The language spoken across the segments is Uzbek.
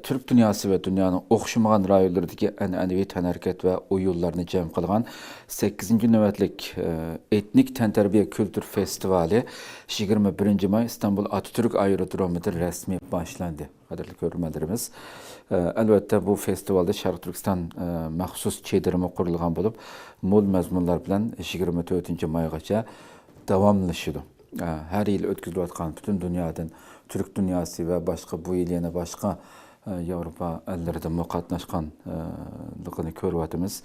Türk dünyası ve dünyanın oxşamagan rayonlarındaki an'anaviy tanhareket ve oyunlarını cem kılgan 8. növetlik etnik tenterbiye kültür festivali 21 may İstanbul Atatürk Aerodromu'da resmi başlandı. Kadirli görürmelerimiz. Elbette bu festivalda Şarkı Türkistan məxsus çedirimi kurulgan bulup, mol məzmunlar bilen 24 maygacha davamlaşıdı. Her yıl ötküzülüyatkan bütün dünyadan Türk dünyası ve başka bu yıl yana başka Avrupa ellerinde katnaşkanlığını görüyatımız.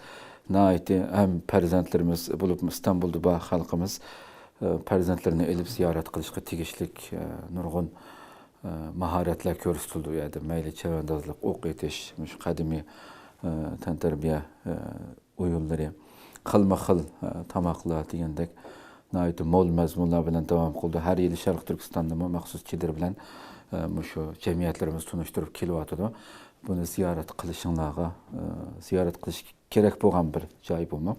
Naiti hem prezidentlerimiz bulup İstanbul'da bağ halkımız prezidentlerini elip ziyaret kılışkı tegişlik nurgun maharetler körüstüldü yani meyli çevendazlık, ok etiş, kadimi tenterbiye uyulları, kılma tamakla diyendek naiti mol mezmunlar bilen devam kıldı. Her yıl Şarkı Türkistan'da mı məxsus çedir bilen şu cemiyetlerimiz tunuşturup kilovatıda bunu ziyaret kılışınlağa ziyaret kılış gerek boğan bir cay bulmak.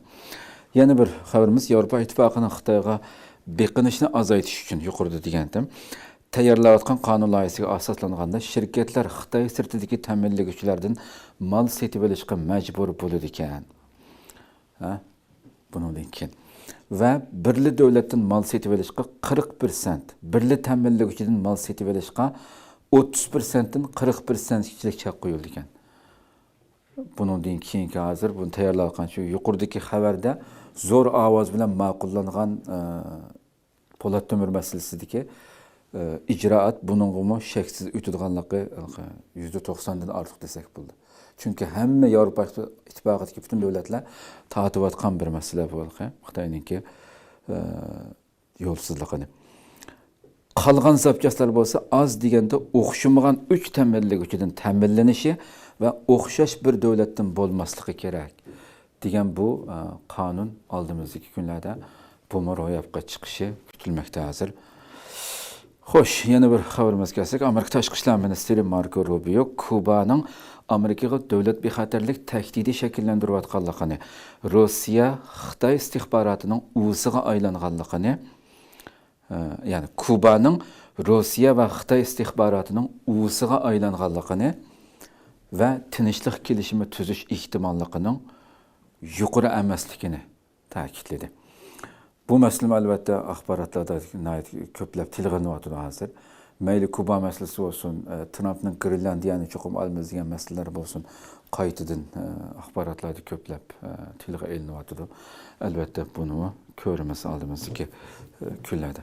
Yeni bir haberimiz Avrupa İttifakı'nın Xitayga beqinishni azaytish uchun yuqorida degandim. Tayyorlayotgan qonun loyihasiga asoslanganda shirkatlar Xitoy sirtidagi ta'minlovchilardan mal setib olishga majbur bo'ladi ekan. Bundan keyin ve birli devletin mal setib olishga 40%, birli ta'minlovchidan mal setib olishga 30%dan 40%chilik chek qo'yildi ekan. Bundan keyingi hozir bunu tayyorlayotgan shu yuqoridagi xabarda zo'r ovoz bilan ma'qullangan Po'lat Temir masalasidagi icraat bunun şeksiz ötüdüğanlıqı %90'dan artıq desek buldu. Çünkü hem Avrupa İttifakı'ndaki bütün devletler tatıvatkan bir mesele bu. Xitay'ınki yolsuzluğunu. Qalğan zapçaslar bolsa az degende oxşamagan 3 təməlləgüçüdən təməllenişi ve oxşaş bir devletten bolmaslığı gerek. Degen bu kanun aldığımızdaki günlerde bu ro'yobga chiqishi kutilmoqda hazır. Xo'sh, yana bir xabarimiz kelsak, Amerika Tashqi ishlar ministri Marco Rubio Kubaning Amerikaga davlat bexatarlik tahdidi shakllantirayotganligini, Rossiya Xitoy istixborotining o'ziga aylanganligini, ya'ni Kubaning Rossiya va Xitoy istixborotining o'ziga aylanganligini va tinchlik kelishimi tuzish ehtimolligining yuqori emasligini ta'kidladi. Bu mesele elbette axbaratlarda köplep tilg'anıvatıdı hazır. Meyli Kuba meselesi olsun, Trump'ın Grenlandiyani çoxum almaz degan meseleler olsun, qaytadan axbaratlarda köplep tilg'a elinıvatıdı. Elbette bunu körümüz aldığımızdaki küllerde.